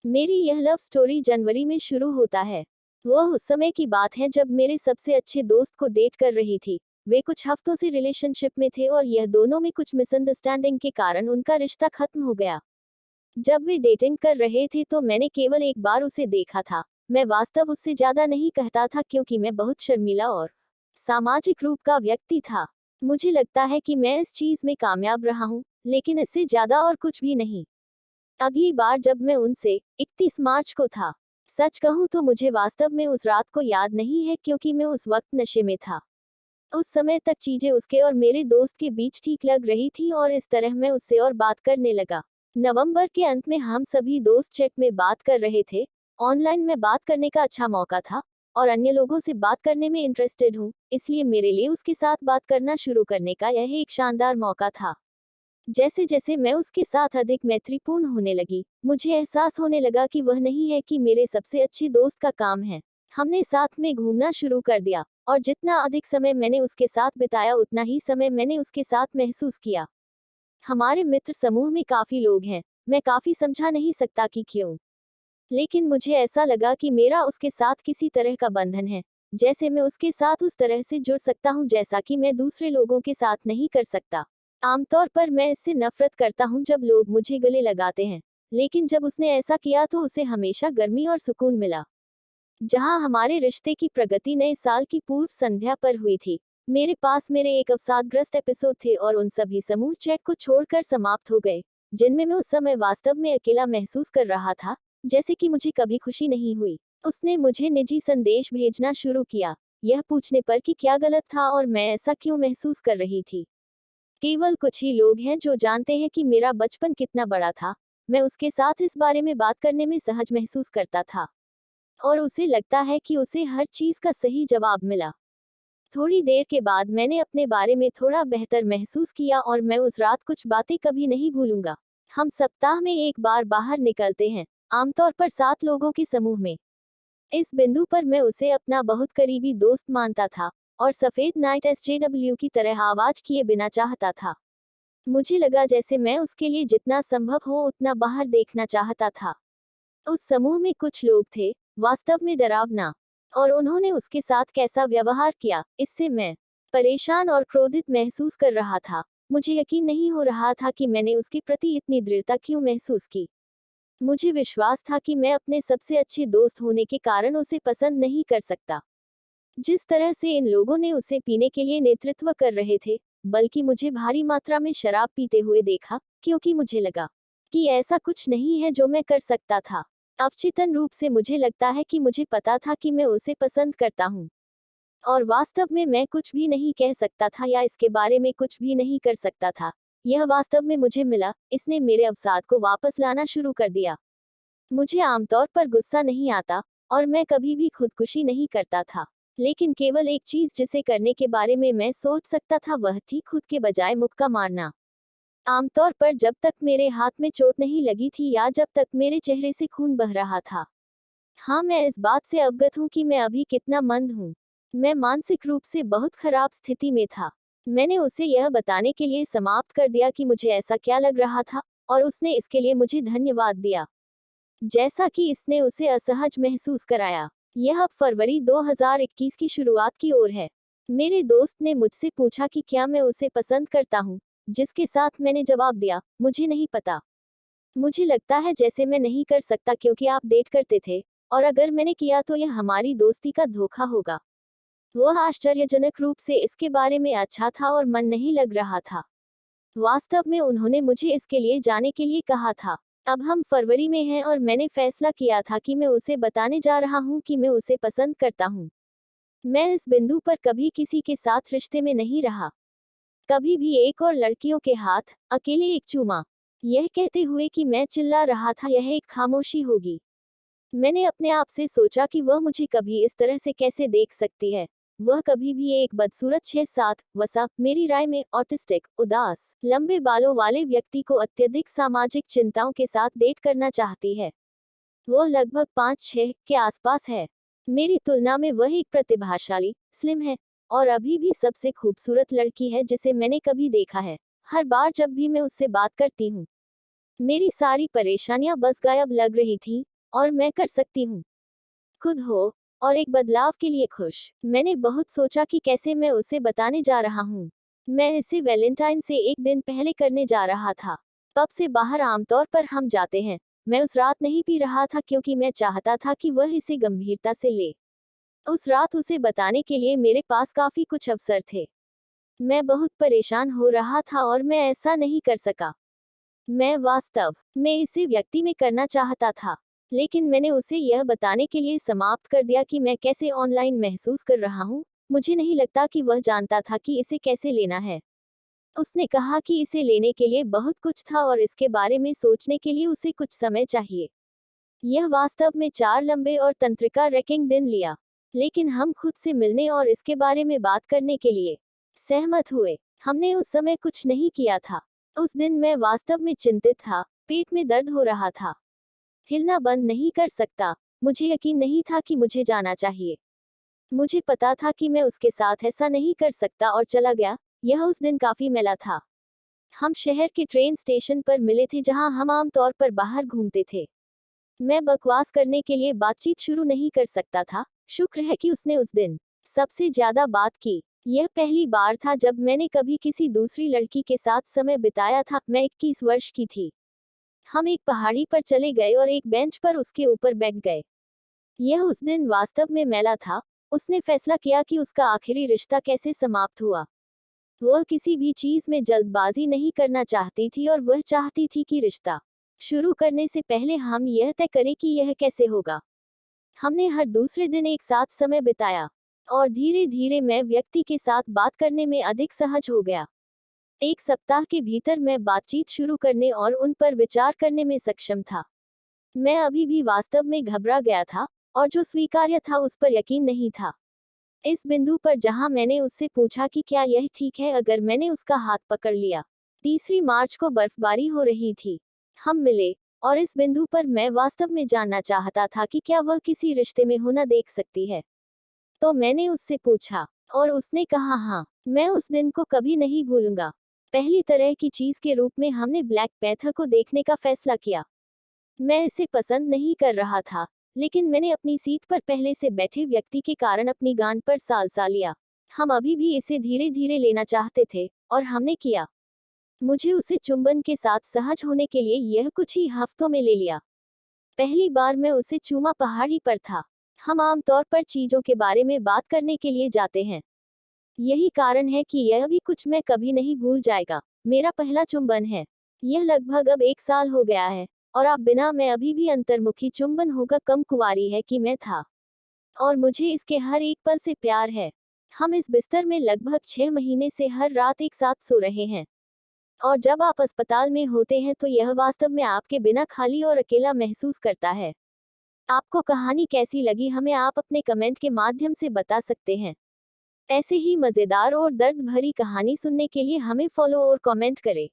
मेरी यह love story जनवरी में शुरू होता है। वह उस समय की बात है जब मेरे सबसे अच्छे दोस्त को डेट कर रही थी। वे कुछ हफ्तों से रिलेशनशिप में थे और यह दोनों में कुछ मिसअंडरस्टैंडिंग के कारण उनका रिश्ता खत्म हो गया। जब वे डेटिंग कर रहे थे तो मैंने केवल एक बार उसे देखा था। मैं वास्तव उससे ज्यादा नहीं कहता था क्योंकि मैं बहुत शर्मीला और सामाजिक रूप का व्यक्ति था। मुझे लगता है कि मैं इस चीज में कामयाब रहा हूँ, लेकिन इससे ज्यादा और कुछ भी नहीं। अगली बार जब मैं उनसे 31 मार्च को था। सच कहूं तो मुझे वास्तव में उस रात को याद नहीं है क्योंकि मैं उस वक्त नशे में था। उस समय तक चीजें उसके और मेरे दोस्त के बीच ठीक लग रही थी और इस तरह मैं उससे और बात करने लगा। नवंबर के अंत में हम सभी दोस्त चैट में बात कर रहे थे। ऑनलाइन में बात करने का अच्छा मौका था और अन्य लोगों से बात करने में इंटरेस्टेड हूँ, इसलिए मेरे लिए उसके साथ बात करना शुरू करने का यह एक शानदार मौका था। जैसे जैसे मैं उसके साथ अधिक मैत्रीपूर्ण होने लगी, मुझे एहसास होने लगा कि वह नहीं है कि मेरे सबसे अच्छे दोस्त का काम है। हमने साथ में घूमना शुरू कर दिया और जितना अधिक समय मैंने उसके साथ बिताया उतना ही समय मैंने उसके साथ महसूस किया। हमारे मित्र समूह में काफी लोग हैं। मैं काफी समझा नहीं सकता कि क्यों, लेकिन मुझे ऐसा लगा कि मेरा उसके साथ किसी तरह का बंधन है। जैसे मैं उसके साथ उस तरह से जुड़ सकता हूँ जैसा कि मैं दूसरे लोगों के साथ नहीं कर सकता। आमतौर पर मैं इससे नफरत करता हूँ जब लोग मुझे गले लगाते हैं, लेकिन जब उसने ऐसा किया तो उसे हमेशा गर्मी और सुकून मिला। जहाँ हमारे रिश्ते की प्रगति नए साल की पूर्व संध्या पर हुई थी, मेरे पास मेरे एक अवसादग्रस्त एपिसोड थे और उन सभी समूह चैट को छोड़कर समाप्त हो गए, जिनमें मैं उस समय वास्तव में अकेला महसूस कर रहा था, जैसे कि मुझे कभी खुशी नहीं हुई। उसने मुझे निजी संदेश भेजना शुरू किया, यह पूछने पर कि क्या गलत था और मैं ऐसा क्यों महसूस कर रही थी। केवल कुछ ही लोग हैं जो जानते हैं कि मेरा बचपन कितना बड़ा था। मैं उसके साथ इस बारे में बात करने में सहज महसूस करता था और उसे लगता है कि उसे हर चीज का सही जवाब मिला। थोड़ी देर के बाद मैंने अपने बारे में थोड़ा बेहतर महसूस किया और मैं उस रात कुछ बातें कभी नहीं भूलूंगा। हम सप्ताह में एक बार बाहर निकलते हैं, आमतौर पर 7 लोगों के समूह में। इस बिंदु पर मैं उसे अपना बहुत करीबी दोस्त मानता था और सफेद नाइट SJW की तरह आवाज किए बिना चाहता था। मुझे लगा जैसे मैं उसके लिए जितना संभव हो उतना बाहर देखना चाहता था। उस समूह में कुछ लोग थे, वास्तव में डरावना, और उन्होंने उसके साथ कैसा व्यवहार किया, इससे मैं परेशान और क्रोधित महसूस कर रहा था। मुझे यकीन नहीं हो रहा था कि मैंने उसके प्रति इतनी दृढ़ता क्यों महसूस की। मुझे विश्वास था कि मैं अपने सबसे अच्छे दोस्त होने के कारण उसे पसंद नहीं कर सकता। जिस तरह से इन लोगों ने उसे पीने के लिए नेतृत्व कर रहे थे, बल्कि मुझे भारी मात्रा में शराब पीते हुए देखा, क्योंकि मुझे लगा कि ऐसा कुछ नहीं है जो मैं कर सकता था। अवचेतन रूप से मुझे लगता है कि मुझे पता था कि मैं उसे पसंद करता हूँ, और वास्तव में मैं कुछ भी नहीं कह सकता था या इसके बारे में कुछ भी नहीं कर सकता था। यह वास्तव में मुझे मिला, इसने मेरे अवसाद को वापस लाना शुरू कर दिया। मुझे आमतौर पर गुस्सा नहीं आता और मैं कभी भी खुदकुशी नहीं करता था, लेकिन केवल एक चीज जिसे करने के बारे में मैं सोच सकता था वह थी खुद के बजाय मुक्का मारना। आमतौर पर जब तक मेरे हाथ में चोट नहीं लगी थी या जब तक मेरे चेहरे से खून बह रहा था। हाँ, मैं इस बात से अवगत हूँ कि मैं अभी कितना मंद हूँ। मैं मानसिक रूप से बहुत खराब स्थिति में था। मैंने उसे यह बताने के लिए समाप्त कर दिया कि मुझे ऐसा क्या लग रहा था, और उसने इसके लिए मुझे धन्यवाद दिया, जैसा कि इसने उसे असहज महसूस कराया। यह अब फरवरी 2021 की शुरुआत की ओर है। मेरे दोस्त ने मुझसे पूछा कि क्या मैं उसे पसंद करता हूँ, जिसके साथ मैंने जवाब दिया, मुझे नहीं पता। मुझे लगता है जैसे मैं नहीं कर सकता क्योंकि आप डेट करते थे, और अगर मैंने किया तो यह हमारी दोस्ती का धोखा होगा। वह आश्चर्यजनक रूप से इसके बारे में अच्छा था और मन नहीं लग रहा था। वास्तव में उन्होंने मुझे इसके लिए जाने के लिए कहा था। अब हम फरवरी में हैं और मैंने फैसला किया था कि मैं उसे बताने जा रहा हूँ कि मैं उसे पसंद करता हूँ। मैं इस बिंदु पर कभी किसी के साथ रिश्ते में नहीं रहा। कभी भी एक और लड़कियों के हाथ, अकेले एक चूमा। यह कहते हुए कि मैं चिल्ला रहा था यह एक खामोशी होगी। मैंने अपने आप से सोचा कि वह मुझे कभी इस तरह से कैसे देख सकती है। वह कभी भी एक बदसूरत 6-7 वसा, मेरी राय में ऑटिस्टिक, उदास, लंबे बालों वाले व्यक्ति को अत्यधिक सामाजिक चिंताओं के साथ डेट करना चाहती है। वह लगभग 5-6 के आसपास है। मेरी तुलना में वह एक प्रतिभाशाली, स्लिम है और अभी भी सबसे खूबसूरत लड़की है जिसे मैंने कभी देखा है। हर बार जब भी मैं उससे बात करती हूँ, मेरी सारी परेशानियां बस गायब लग रही थी। और मैं कर सकती हूँ। खुद हो और एक बदलाव के लिए खुश। मैंने बहुत सोचा कि कैसे मैं उसे बताने जा रहा हूँ। मैं इसे वैलेंटाइन से एक दिन पहले करने जा रहा था। पब से बाहर आमतौर पर हम जाते हैं। मैं उस रात नहीं पी रहा था क्योंकि मैं चाहता था कि वह इसे गंभीरता से ले। उस रात उसे बताने के लिए मेरे पास काफी कुछ अवसर थे। मैं बहुत परेशान हो रहा था और मैं ऐसा नहीं कर सका। मैं वास्तव में इसे व्यक्ति में करना चाहता था, लेकिन मैंने उसे यह बताने के लिए समाप्त कर दिया कि मैं कैसे ऑनलाइन महसूस कर रहा हूँ। मुझे नहीं लगता कि वह जानता था कि इसे कैसे लेना है। उसने कहा कि इसे लेने के लिए बहुत कुछ था और इसके बारे में सोचने के लिए उसे कुछ समय चाहिए। यह वास्तव में 4 लंबे और तंत्रिका रेकिंग दिन लिया, लेकिन हम खुद से मिलने और इसके बारे में बात करने के लिए सहमत हुए। हमने उस समय कुछ नहीं किया था। उस दिन मैं वास्तव में चिंतित था, पेट में दर्द हो रहा था, हिलना बंद नहीं कर सकता। मुझे यकीन नहीं था कि मुझे जाना चाहिए। मुझे पता था कि मैं उसके साथ ऐसा नहीं कर सकता और चला गया। यह उस दिन काफी मैला था। हम शहर के ट्रेन स्टेशन पर मिले थे जहां हम आमतौर पर बाहर घूमते थे। मैं बकवास करने के लिए बातचीत शुरू नहीं कर सकता था। शुक्र है कि उसने उस दिन सबसे ज्यादा बात की। यह पहली बार था जब मैंने कभी किसी दूसरी लड़की के साथ समय बिताया था। मैं 21 वर्ष की थी। हम एक पहाड़ी पर चले गए और एक बेंच पर उसके ऊपर बैठ गए। यह उस दिन वास्तव में मैला था। उसने फैसला किया कि उसका आखिरी रिश्ता कैसे समाप्त हुआ। वह किसी भी चीज में जल्दबाजी नहीं करना चाहती थी और वह चाहती थी कि रिश्ता शुरू करने से पहले हम यह तय करें कि यह कैसे होगा। हमने हर दूसरे दिन एक साथ समय बिताया और धीरे धीरे मैं व्यक्ति के साथ बात करने में अधिक सहज हो गया। एक सप्ताह के भीतर मैं बातचीत शुरू करने और उन पर विचार करने में सक्षम था। मैं अभी भी वास्तव में घबरा गया था और जो स्वीकार्य था उस पर यकीन नहीं था। इस बिंदु पर जहां मैंने उससे पूछा कि क्या यह ठीक है अगर मैंने उसका हाथ पकड़ लिया। 3 मार्च को बर्फबारी हो रही थी। हम मिले और इस बिंदु पर मैं वास्तव में जानना चाहता था कि क्या वह किसी रिश्ते में होना देख सकती है। तो मैंने उससे पूछा और उसने कहा हाँ। मैं उस दिन को कभी नहीं भूलूंगा। पहली तरह की चीज के रूप में हमने ब्लैक पैंथर को देखने का फैसला किया। मैं इसे पसंद नहीं कर रहा था, लेकिन मैंने अपनी सीट पर पहले से बैठे व्यक्ति के कारण अपनी गांड पर सालसा लिया। हम अभी भी इसे धीरे धीरे लेना चाहते थे और हमने किया। मुझे उसे चुंबन के साथ सहज होने के लिए यह कुछ ही हफ्तों में ले लिया। पहली बार मैं उसे चूमा पहाड़ी पर था। हम आमतौर पर चीजों के बारे में बात करने के लिए जाते हैं। यही कारण है कि यह भी कुछ मैं कभी नहीं भूल जाएगा। मेरा पहला चुंबन है। यह लगभग अब 1 साल हो गया है और आप बिना मैं अभी भी अंतर्मुखी चुंबन होगा कम कुंवारी है कि मैं था। और मुझे इसके हर एक पल से प्यार है। हम इस बिस्तर में लगभग 6 महीने से हर रात एक साथ सो रहे हैं। और जब आप अस्पताल में होते हैं तो यह वास्तव में आपके बिना खाली और अकेला महसूस करता है। आपको कहानी कैसी लगी हमें आप अपने कमेंट के माध्यम से बता सकते हैं। ऐसे ही मजेदार और दर्द भरी कहानी सुनने के लिए हमें फॉलो और कमेंट करें।